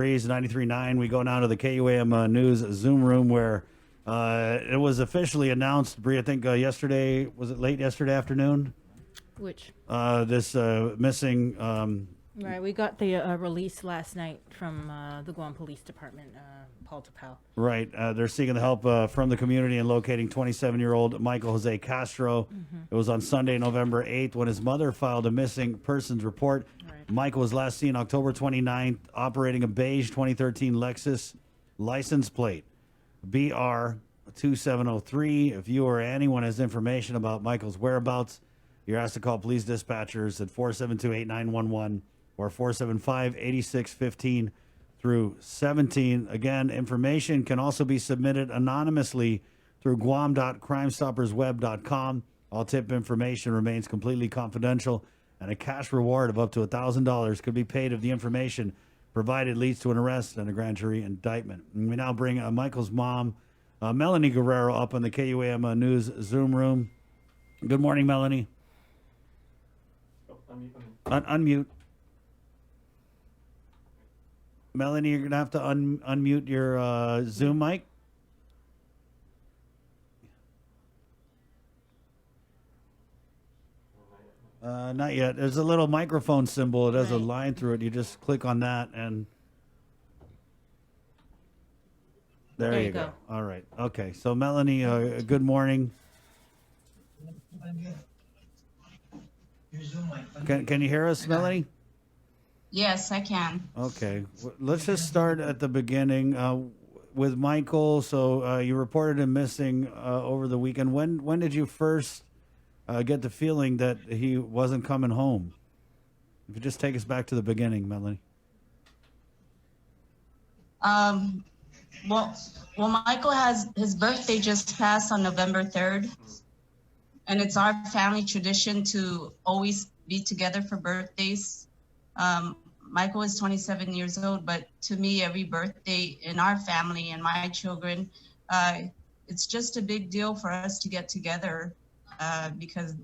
93.9. We go now to the KUAM News Zoom room where it was officially announced, Bree, I think yesterday, was it late yesterday afternoon? Which? This missing. Right, we got the release last night from the Guam Police Department, Paul Tapau. Right. They're seeking the help from the community in locating 27-year-old Michael Jose Castro. It was on Sunday, November 8th, when his mother filed a missing persons report. Right. Michael was last seen October 29th operating a beige 2013 Lexus license plate BR 2703. If you or anyone has information about Michael's whereabouts, you're asked to call police dispatchers at 472-8911 or 475-8615 through 17. Again, information can also be submitted anonymously through guam.crimestoppersweb.com. All tip information remains completely confidential, and a cash reward of up to $1,000 could be paid if the information provided leads to an arrest and a grand jury indictment. And we now bring Michael's mom, Melanie Guerrero, up on the KUAM News Zoom room. Good morning, Melanie. Unmute. Melanie, you're going to have to unmute your Zoom mic. Not yet. There's a little microphone symbol. It has a line through it. You just click on that and there you go. All right. Okay. So Melanie, good morning. Can you hear us, Melanie? Yes, I can. Okay. Let's just start at the beginning with Michael. So you reported him missing over the weekend. When did you first get the feeling that he wasn't coming home? If you just take us back to the beginning, Melanie. Well, Michael has his birthday just passed on November 3rd. And it's our family tradition to always be together for birthdays. Michael is 27 years old, but to me, every birthday in our family and my children, it's just a big deal for us to get together because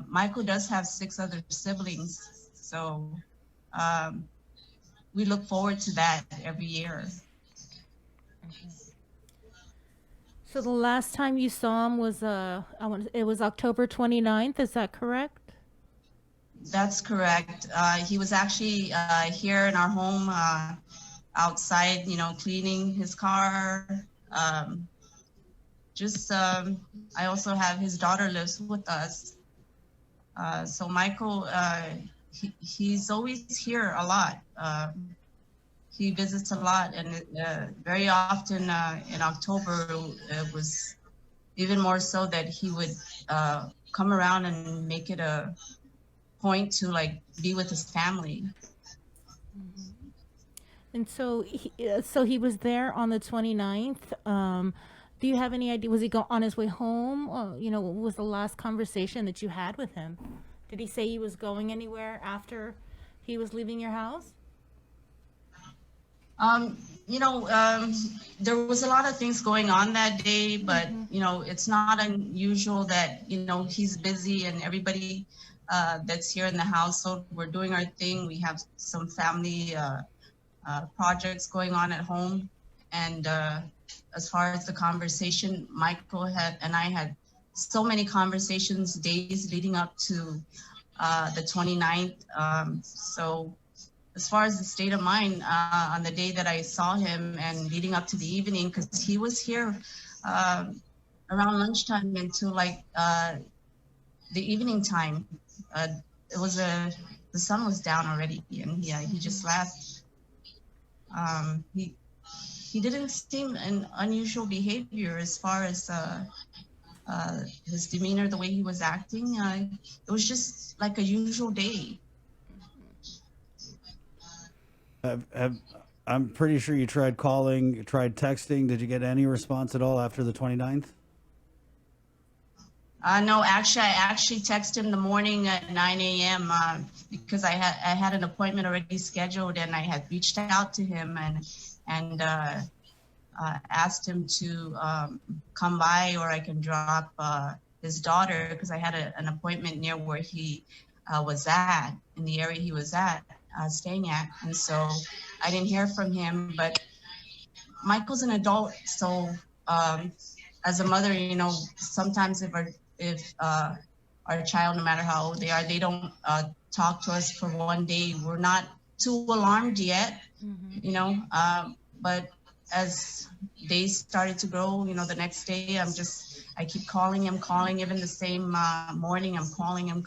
Michael does have 6 other siblings. So we look forward to that every year. So the last time you saw him was it was October 29th, is that correct? That's correct. He was actually here in our home outside, cleaning his car. I also have his daughter lives with us. So Michael, he's always here a lot. He visits a lot, and very often in October, it was even more so that he would come around and make it a point to be with his family. Mm-hmm. And so he was there on the 29th. Do you have any idea, was he on his way home? What was the last conversation that you had with him? Did he say he was going anywhere after he was leaving your house? There was a lot of things going on that day, but, it's not unusual that, he's busy and everybody that's here in the household, we're doing our thing. We have some family projects going on at home. And as far as the conversation, Michael and I had so many conversations days leading up to the 29th. So as far as the state of mind on the day that I saw him and leading up to the evening, because he was here around lunchtime until the evening time. It was the sun was down already, and he just left. He didn't seem an unusual behavior as far as his demeanor, the way he was acting. It was just like a usual day. I'm pretty sure you tried calling, you tried texting. Did you get any response at all after the 29th? No, actually, I texted him the morning at 9 a.m. Because I had an appointment already scheduled, and I had reached out to him and asked him to come by, or I can drop his daughter, because I had an appointment near where he was at, in the area he was at. staying at. And so I didn't hear from him, but Michael's an adult. So as a mother, you know, sometimes if our child, no matter how old they are, they don't talk to us for one day, we're not too alarmed yet, you know, but as days started to grow, you know, the next day I keep calling him, even the same morning, I'm calling him,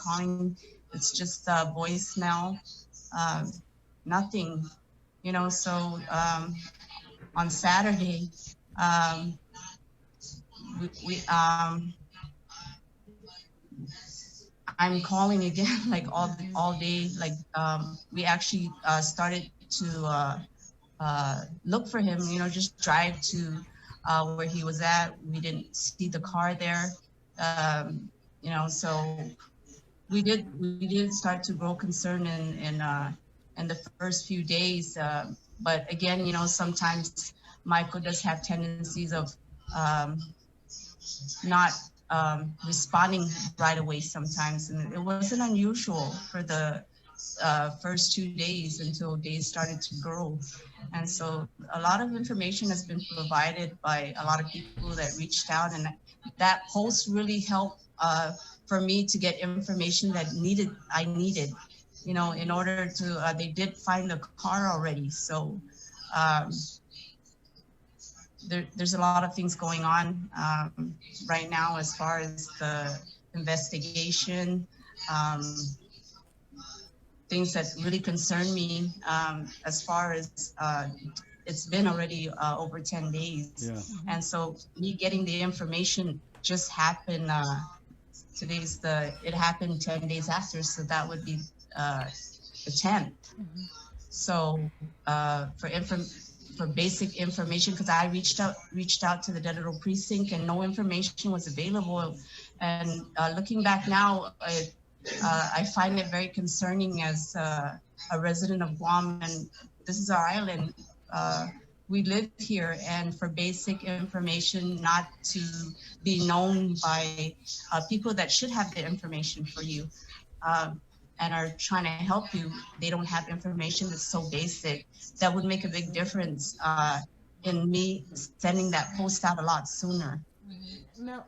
it's just voicemail, nothing, you know. So on Saturday, we I'm calling again, like all day. Like we actually started to look for him. You know, just drive to where he was at. We didn't see the car there. You know, so we did start to grow concern in the first few days. But again, you know, sometimes Michael does have tendencies of not responding right away sometimes, and it wasn't unusual for the first 2 days until days started to grow. And so a lot of information has been provided by a lot of people that reached out, and that post really helped for me to get information that I needed, you know, in order to they did find the car already. So there's a lot of things going on right now as far as the investigation, things that really concern me, as far as it's been already over 10 days. Yeah. And so me getting the information just happened, it happened 10 days after, so that would be the 10th. So for basic information, because I reached out to the Dedero precinct and no information was available. And looking back now, I find it very concerning as a resident of Guam, and this is our island. We live here, and for basic information not to be known by people that should have the information for you, and are trying to help you, they don't have information that's so basic. That would make a big difference in me sending that post out a lot sooner.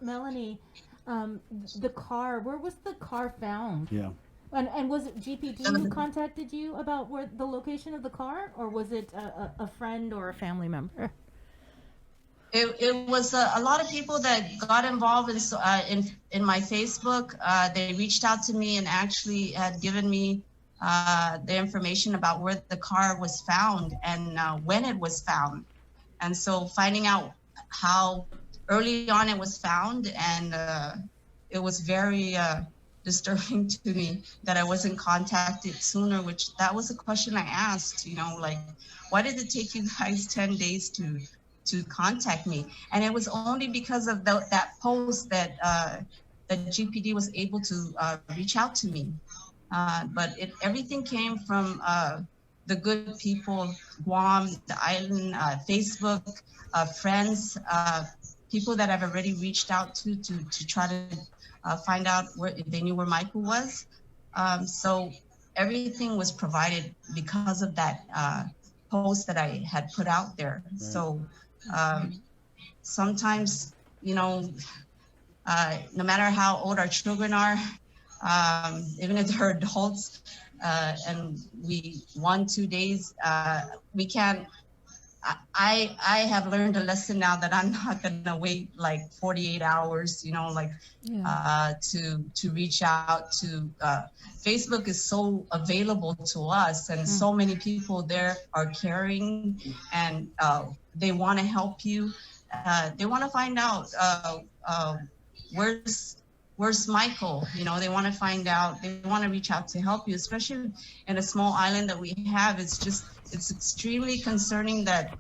Melanie, the car, where was the car found? Yeah. And was it GPD who contacted you about where the location of the car, or was it a friend or a family member? It was a lot of people that got involved in my Facebook. They reached out to me and actually had given me the information about where the car was found and when it was found. And so finding out how early on it was found, and it was very disturbing to me that I wasn't contacted sooner, which that was a question I asked, you know, like, why did it take you guys 10 days to contact me? And it was only because of that post that that GPD was able to reach out to me. But everything came from the good people of Guam, the island, Facebook, friends, people that I've already reached out to try to find out if they knew where Michael was. So everything was provided because of that post that I had put out there. Right. So sometimes, you know, no matter how old our children are, even if they're adults, and we 1-2 days, we can't. I have learned a lesson now that I'm not gonna wait like 48 hours, you know, like to reach out to. Facebook is so available to us, and so many people there are caring, and they want to help you. They want to find out where's Michael. You know, they want to find out. They want to reach out to help you, especially in a small island that we have. It's extremely concerning that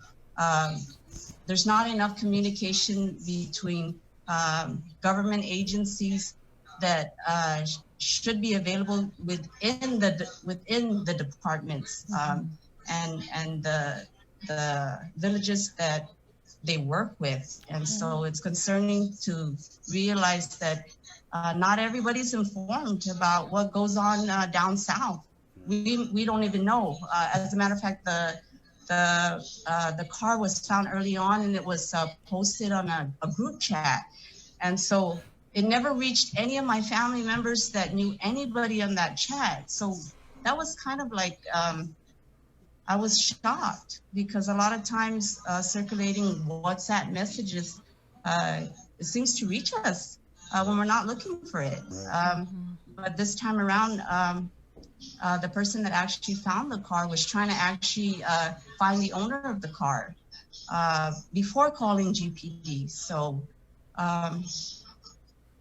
there's not enough communication between government agencies that should be available within the departments and the villages that they work with. And so it's concerning to realize that not everybody's informed about what goes on down south. we don't even know. As a matter of fact, the car was found early on, and it was posted on a group chat, and so it never reached any of my family members that knew anybody on that chat. So that was kind of like, I was shocked, because a lot of times circulating WhatsApp messages, it seems to reach us when we're not looking for it. But this time around, the person that actually found the car was trying to actually find the owner of the car before calling GPD. So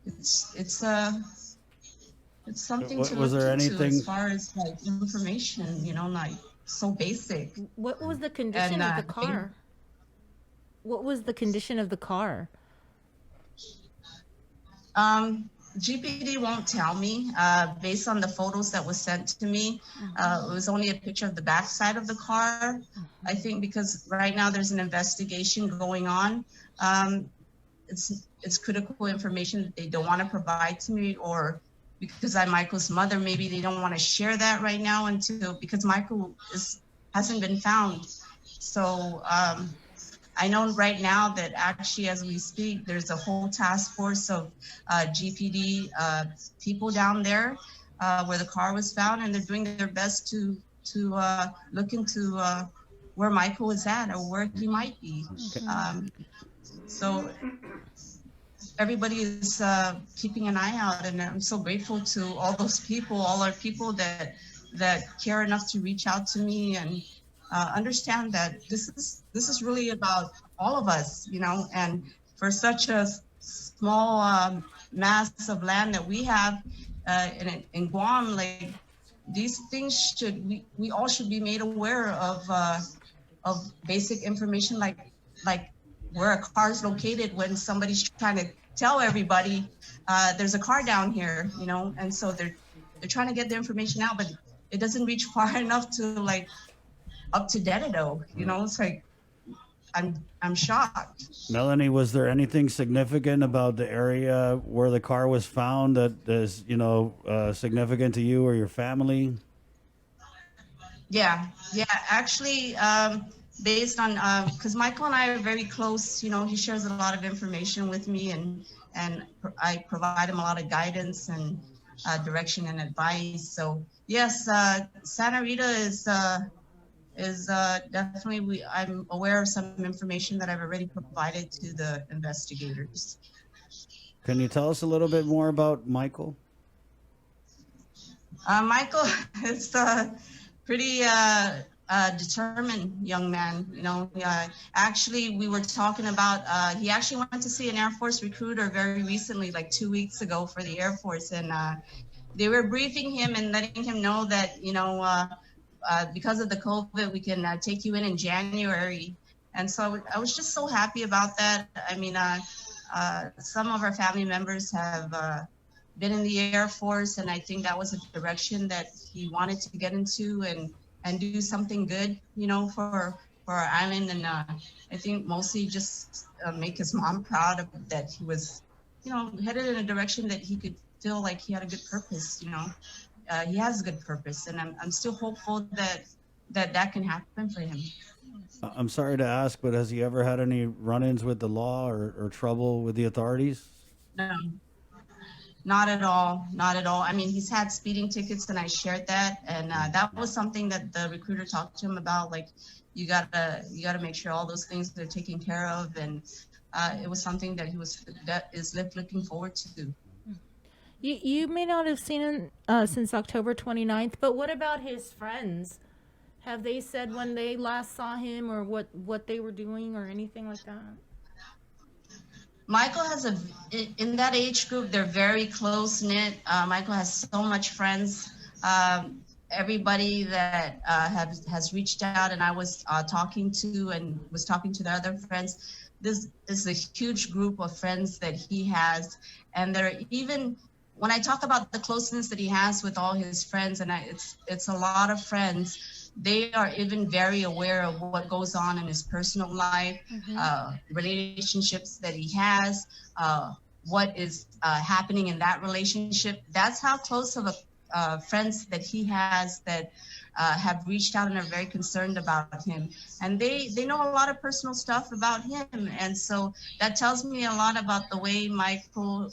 it's something to Was look there into anything as far as like information, you know, like so basic. What was the condition And, of the car? What was the condition of the car? GPD won't tell me. Based on the photos that was sent to me, it was only a picture of the back side of the car. I think because right now there's an investigation going on. It's critical information that they don't want to provide to me, or because I'm Michael's mother, maybe they don't want to share that right now because Michael hasn't been found. So I know right now that actually, as we speak, there's a whole task force of GPD people down there where the car was found, and they're doing their best to look into where Michael is at or where he might be. So everybody is keeping an eye out, and I'm so grateful to all those people, all our people that care enough to reach out to me and understand that this is really about all of us, you know. And for such a small mass of land that we have in Guam, like these things we all should be made aware of basic information, like where a car is located when somebody's trying to tell everybody there's a car down here, you know. And so they're trying to get the information out, but it doesn't reach far enough to like up to Dededo, you know. It's like I'm shocked. Melanie, was there anything significant about the area where the car was found that is, you know, significant to you or your family? Yeah, actually, based on because Michael and I are very close, you know. He shares a lot of information with me, and I provide him a lot of guidance and direction and advice. So yes, Santa Rita is definitely, I'm aware of some information that I've already provided to the investigators. Can you tell us a little bit more about Michael? Michael is pretty determined young man, you know. Actually, we were talking about, he actually went to see an Air Force recruiter very recently, like 2 weeks ago, for the Air Force, and they were briefing him and letting him know that, you know, because of the COVID, we can take you in January. And so I was just so happy about that. I mean, some of our family members have been in the Air Force, and I think that was a direction that he wanted to get into and do something good, you know, for our island. And I think mostly just make his mom proud of that he was, you know, headed in a direction that he could feel like he had a good purpose, you know. He has a good purpose, and I'm still hopeful that can happen for him. I'm sorry to ask, but has he ever had any run-ins with the law or trouble with the authorities? No, not at all. Not at all. I mean, he's had speeding tickets, and I shared that, and that was something that the recruiter talked to him about. Like, you gotta make sure all those things are taken care of, and it was something that is looking forward to. You may not have seen him since October 29th, but what about his friends? Have they said when they last saw him, or what they were doing, or anything like that? Michael has in that age group, they're very close knit. Michael has so much friends. Everybody that has reached out, and I was talking to the other friends. This is a huge group of friends that he has, and they're even. When I talk about the closeness that he has with all his friends, and it's a lot of friends, they are even very aware of what goes on in his personal life, relationships that he has, what is happening in that relationship. That's how close of friends that he has that have reached out and are very concerned about him, and they know a lot of personal stuff about him, and so that tells me a lot about the way Michael,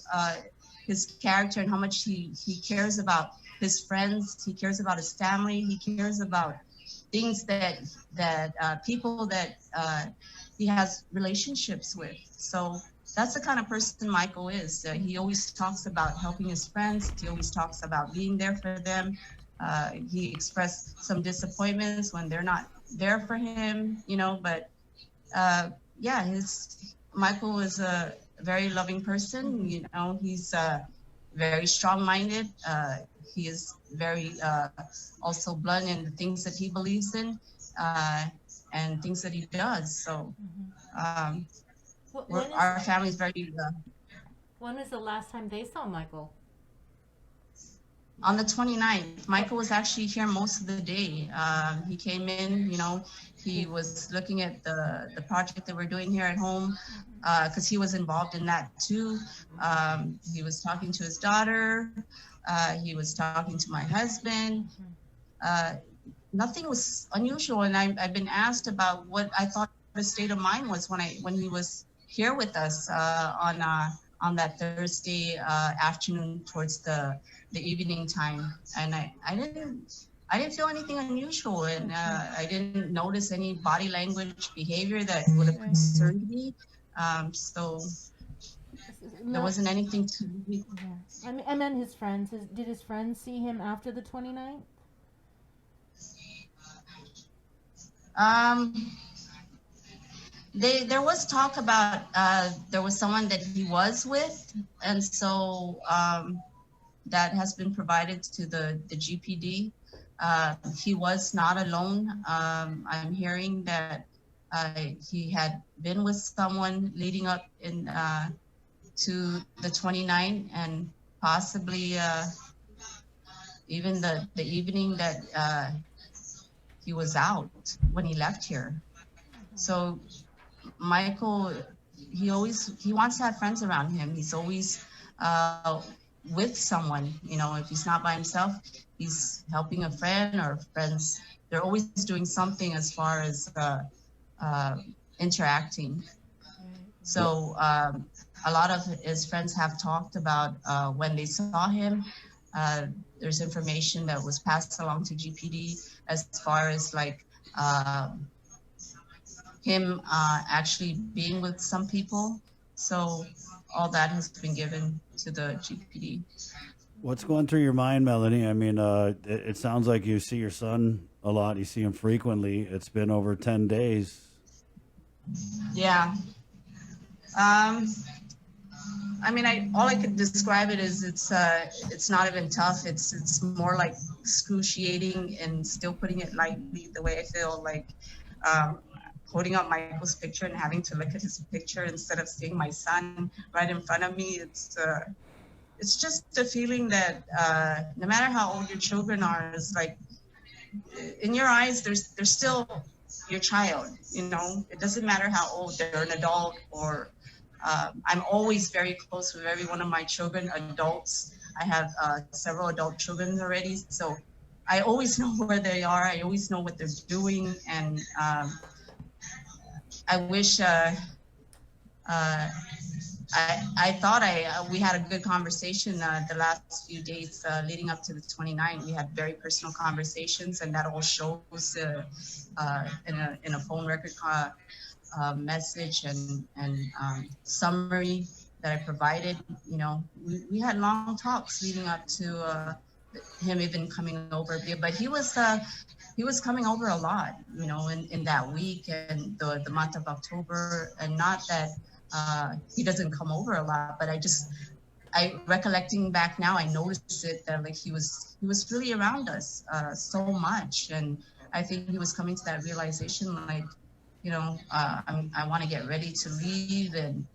his character, and how much he cares about his friends, he cares about his family, he cares about things that people that he has relationships with. So that's the kind of person Michael is. He always talks about helping his friends. He always talks about being there for them. He expressed some disappointments when they're not there for him, you know, but yeah, Michael is a very loving person. You know, he's very strong-minded. He is very also blunt in the things that he believes in and things that he does. So our family is very. When was the last time they saw Michael? On the 29th, Michael was actually here most of the day. He came in, you know, he was looking at the project that we're doing here at home because he was involved in that too. He was talking to his daughter. He was talking to my husband. Nothing was unusual. And I've been asked about what I thought his state of mind was when he was here with us on that Thursday afternoon towards the evening time, and I didn't feel anything unusual, and I didn't notice any body language behavior that would have concerned me. So there wasn't anything to me. Yeah. I meant his friends. Did his friends see him after the 29th? There was talk about there was someone that he was with, and so that has been provided to the GPD. He was not alone. I'm hearing that he had been with someone leading up to the 29th, and possibly even the evening that he was out when he left here. So Michael, he wants to have friends around him. He's always with someone, you know. If he's not by himself, he's helping a friend or friends. They're always doing something as far as interacting. So a lot of his friends have talked about when they saw him. There's information that was passed along to GPD as far as like him actually being with some people. So all that has been given to the GPD. What's going through your mind, Melanie? I mean, it sounds like you see your son a lot. You see him frequently. It's been over 10 days. Yeah. I mean, all I could describe it is it's not even tough. It's more like excruciating, and still putting it lightly, the way I feel like holding up Michael's picture and having to look at his picture instead of seeing my son right in front of me. It's just a feeling that no matter how old your children are, it's like in your eyes, they're still your child. You know, it doesn't matter how old they're an adult or. I'm always very close with every one of my children, adults. I have several adult children already, so I always know where they are. I always know what they're doing, and I wish I thought we had a good conversation the last few days leading up to the 29th. We had very personal conversations, and that all shows in a phone record message and summary that I provided. You know, we had long talks leading up to him even coming over, but he was coming over a lot, you know, in that week and the month of October. And not that he doesn't come over a lot, but I recollecting back now, I noticed it that like he was really around us so much, and I think he was coming to that realization, like, you know, I want to get ready to leave, and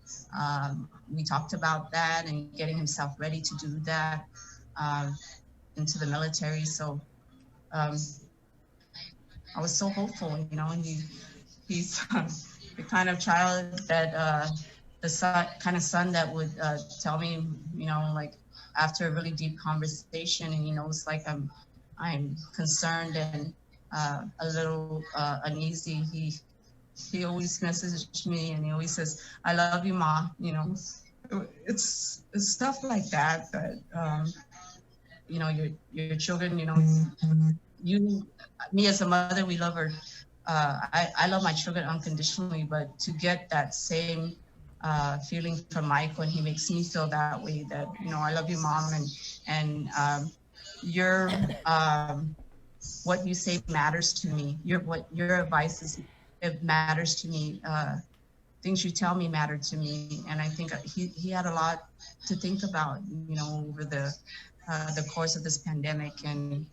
we talked about that and getting himself ready to do that into the military. So I was so hopeful, you know, and he's the kind of child that the kind of son that would tell me, you know, like, after a really deep conversation, and he knows like I'm concerned and a little uneasy. He always messages me and he always says, "I love you, Ma." You know, it's stuff like that that you know, your children. You know, you, me as a mother, we love her. I love my children unconditionally, but to get that same feeling from Michael, and he makes me feel that way. That, you know, I love you, Mom, and your what you say matters to me. Your advice is, it matters to me. Things you tell me matter to me, and I think he had a lot to think about, you know, over the course of this pandemic, and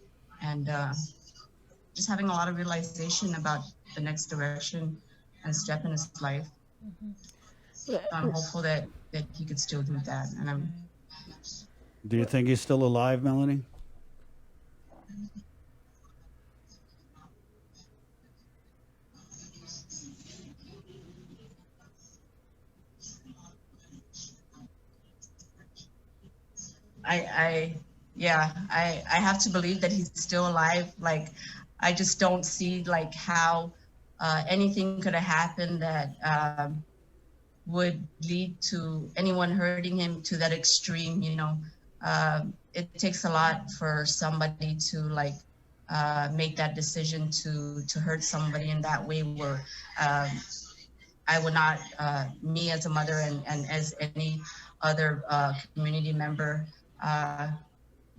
just having a lot of realization about the next direction and step in his life. I'm hopeful that he could still do that, and I'm. Do you think he's still alive, Melanie? I have to believe that he's still alive. Like, I just don't see like how anything could have happened that would lead to anyone hurting him to that extreme. You know, it takes a lot for somebody to like make that decision to hurt somebody in that way, where I would not, me as a mother and as any other community member,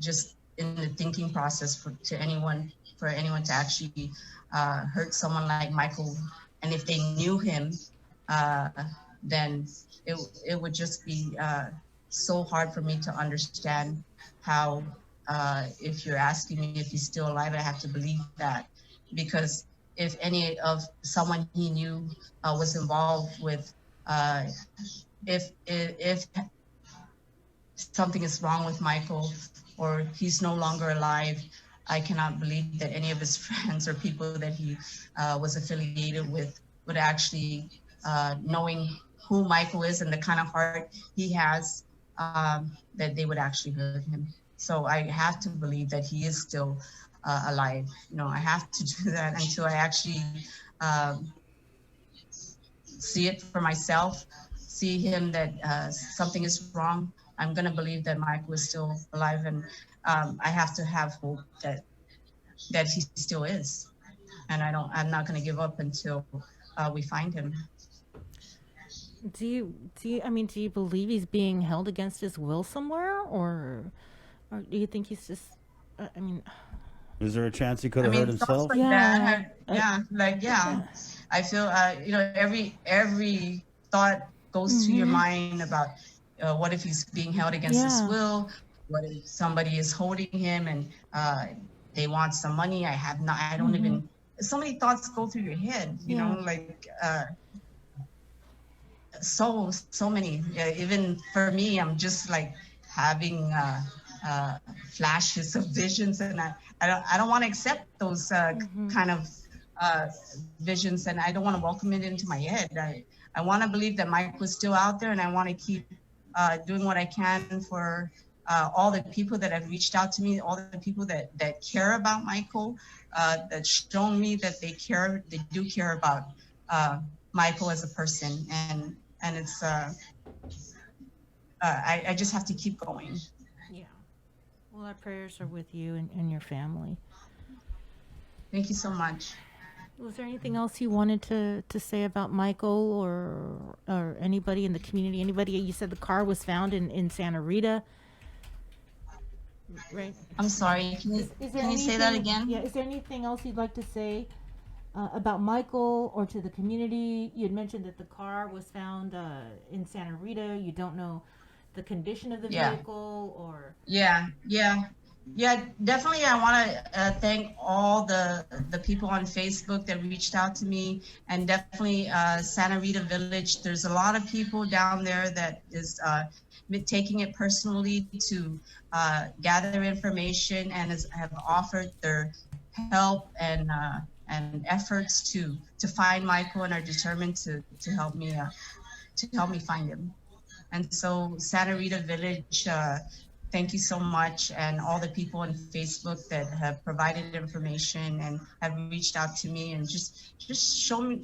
just in the thinking process for anyone to actually hurt someone like Michael, and if they knew him, then it would just be so hard for me to understand how, if you're asking me if he's still alive, I have to believe that, because if any of someone he knew was involved with, if something is wrong with Michael or he's no longer alive, I cannot believe that any of his friends or people that he was affiliated with would actually, knowing who Michael is and the kind of heart he has, that they would actually hurt him. So I have to believe that he is still alive. You know, I have to do that until I actually see it for myself, see him that something is wrong. I'm gonna believe that Michael is still alive, and I have to have hope that he still is. And I'm not gonna give up until we find him. Do you believe he's being held against his will somewhere, or do you think he's just? I mean, is there a chance he could have hurt himself? Like I feel you know, every thought goes to your mind about what if he's being held against his will? What if somebody is holding him and they want some money? I don't even. So many thoughts go through your head. You know, like. So many. Even for me, I'm just like having flashes of visions, and I don't want to accept those kind of visions, and I don't want to welcome it into my head. I want to believe that Mike was still out there, and I want to keep doing what I can for all the people that have reached out to me, all the people that care about Michael, that shown me that they do care about Michael as a person, and it's I just have to keep going. Yeah. Well, our prayers are with you and your family. Thank you so much. Was there anything else you wanted to say about Michael or anybody in the community? Anybody? You said the car was found in Santa Rita, right? I'm sorry. Can you say that again? Yeah. Is there anything else you'd like to say about Michael or to the community? You had mentioned that the car was found in Santa Rita. You don't know the condition of the vehicle, or definitely. I want to thank all the people on Facebook that reached out to me, and definitely Santa Rita Village. There's a lot of people down there that is taking it personally to gather information and have offered their help and efforts to find Michael, and are determined to help me find him. And so Santa Rita Village, thank you so much. And all the people on Facebook that have provided information and have reached out to me and just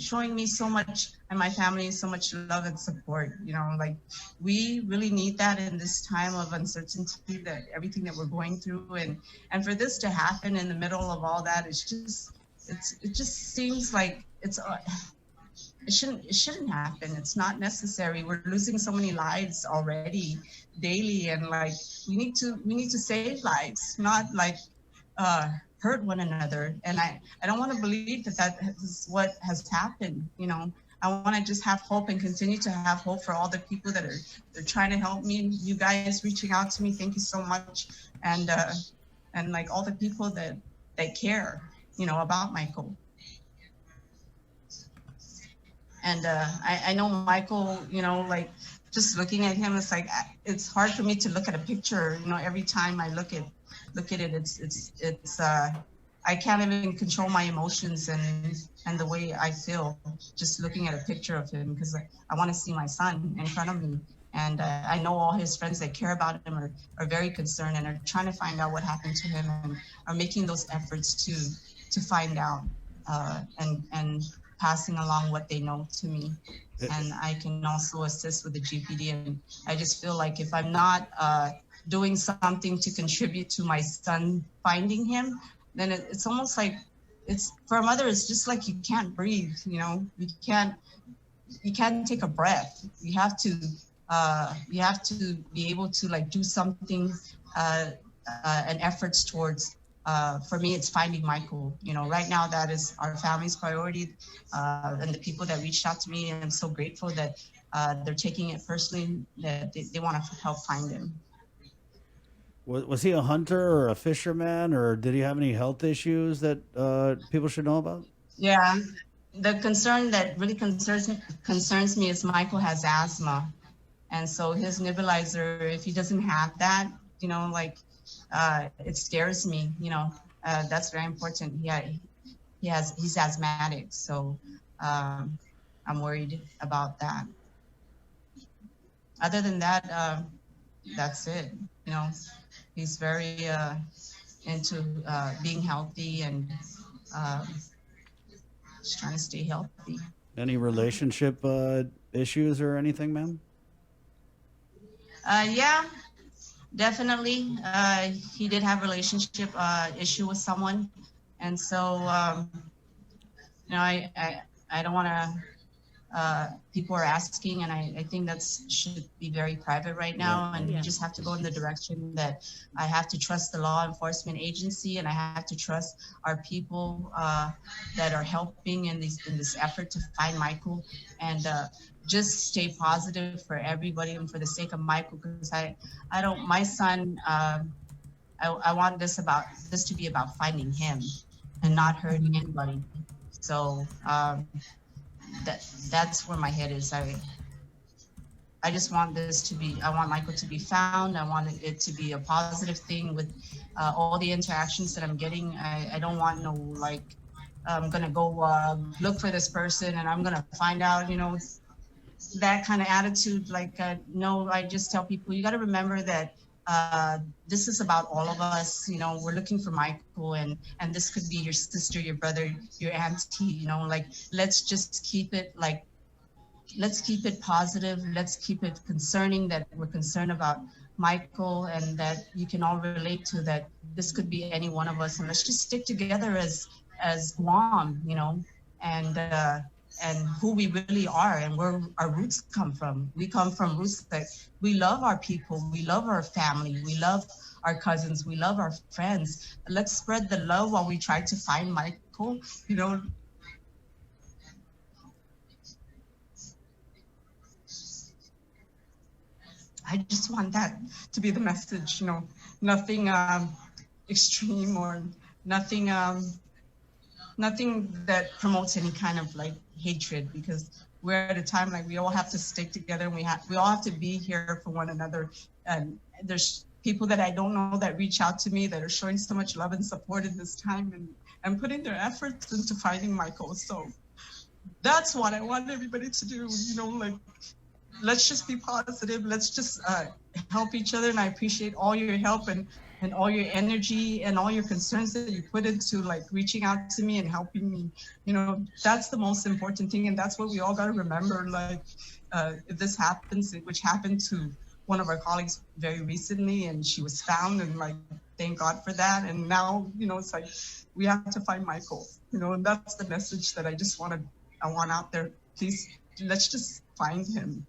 showing me so much, and my family so much love and support. You know, like we really need that in this time of uncertainty, that everything that we're going through, and for this to happen in the middle of all that, it just seems like it shouldn't happen. It's not necessary. We're losing so many lives already daily, and like we need to save lives, not like hurt one another. And I don't want to believe that is what has happened. You know, I want to just have hope and continue to have hope for all the people that they're trying to help me. You guys reaching out to me, thank you so much. And like all the people that care, you know, about Michael. And I know Michael, you know, like just looking at him, it's like it's hard for me to look at a picture. You know, every time I look at it, it's I can't even control my emotions and the way I feel just looking at a picture of him, because I want to see my son in front of me. And I know all his friends that care about him are very concerned and are trying to find out what happened to him, and are making those efforts to find out and passing along what they know to me. And I can also assist with the GPD. And I just feel like if I'm not doing something to contribute to my son finding him, then it's almost like it's for a mother, it's just like you can't breathe, you know, you can't take a breath. You have to be able to like do something and efforts towards for me, it's finding Michael. You know, right now that is our family's priority, and the people that reached out to me, and I'm so grateful that they're taking it personally, that they want to help find him. Was he a hunter or a fisherman, or did he have any health issues that people should know about? Yeah, the concern that really concerns me is Michael has asthma, and so his nebulizer, if he doesn't have that, you know, like. It scares me, you know, that's very important. He's asthmatic, so I'm worried about that. Other than that, that's it. You know, he's very into being healthy and just trying to stay healthy. Any relationship issues or anything, ma'am? Yeah. Definitely, he did have a relationship issue with someone, and so you know, I don't want to. People are asking, and I think that should be very private right now, and we just have to go in the direction that I have to trust the law enforcement agency, and I have to trust our people that are helping in this effort to find Michael, and just stay positive for everybody and for the sake of Michael, because I don't, my son, I want this to be about finding him and not hurting anybody. So that's where my head is. I just want I want Michael to be found. I want it to be a positive thing with all the interactions that I'm getting. I don't want no, like, I'm gonna go look for this person and I'm gonna find out, you know, that kind of attitude. Like, no, I just tell people, you got to remember that this is about all of us. You know, we're looking for Michael, and this could be your sister, your brother, your auntie. You know, like, let's just keep it like, let's keep it positive. Let's keep it concerning, that we're concerned about Michael, and that you can all relate to that. This could be any one of us, and let's just stick together as Guam, you know, and who we really are and where our roots come from. We come from roots that we love our people, we love our family, we love our cousins, we love our friends. Let's spread the love while we try to find Michael, you know. I just want that to be the message, you know, nothing extreme or nothing that promotes any kind of like hatred, because we're at a time like we all have to stick together, and we all have to be here for one another. And there's people that I don't know that reach out to me that are showing so much love and support in this time, and putting their efforts into finding Michael. So that's what I want everybody to do, you know, like let's just be positive. Let's just help each other. And I appreciate all your help and all your energy and all your concerns that you put into like reaching out to me and helping me. You know, that's the most important thing. And that's what we all got to remember. Like, if this happens, which happened to one of our colleagues very recently, and she was found, and like, thank God for that. And now, you know, it's like, we have to find Michael, you know, and that's the message that I want out there. Please, let's just find him.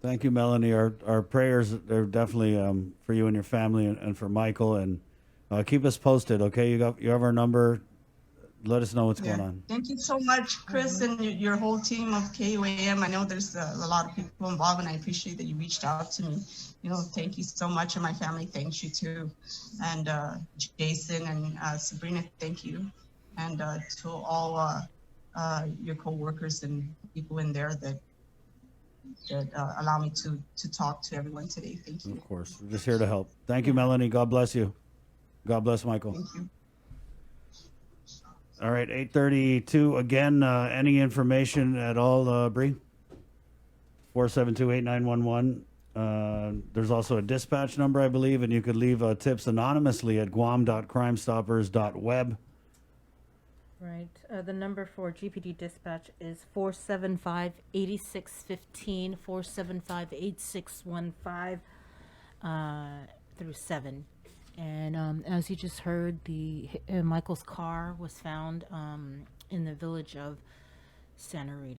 Thank you, Melanie. Our prayers are definitely for you and your family, and for Michael. And keep us posted, okay? You have our number. Let us know what's going on. Thank you so much, Chris, and your whole team of KUAM. I know there's a lot of people involved, and I appreciate that you reached out to me. You know, thank you so much, and my family thanks you too. And Jason and Sabrina, thank you. And to all your coworkers and people in there that allow me to talk to everyone today. Thank you. Of course, we're just here to help. Thank you, Melanie. God bless you. God bless Michael. Thank you. All right, 8:32. Again, any information at all, Bree? 472-8911. There's also a dispatch number, I believe, and you could leave tips anonymously at guam.crimestoppers.web. Right. The number for GPD dispatch is 475-8615, 475-8615 through 7. And as you just heard, Michael's car was found in the village of Santa Rita.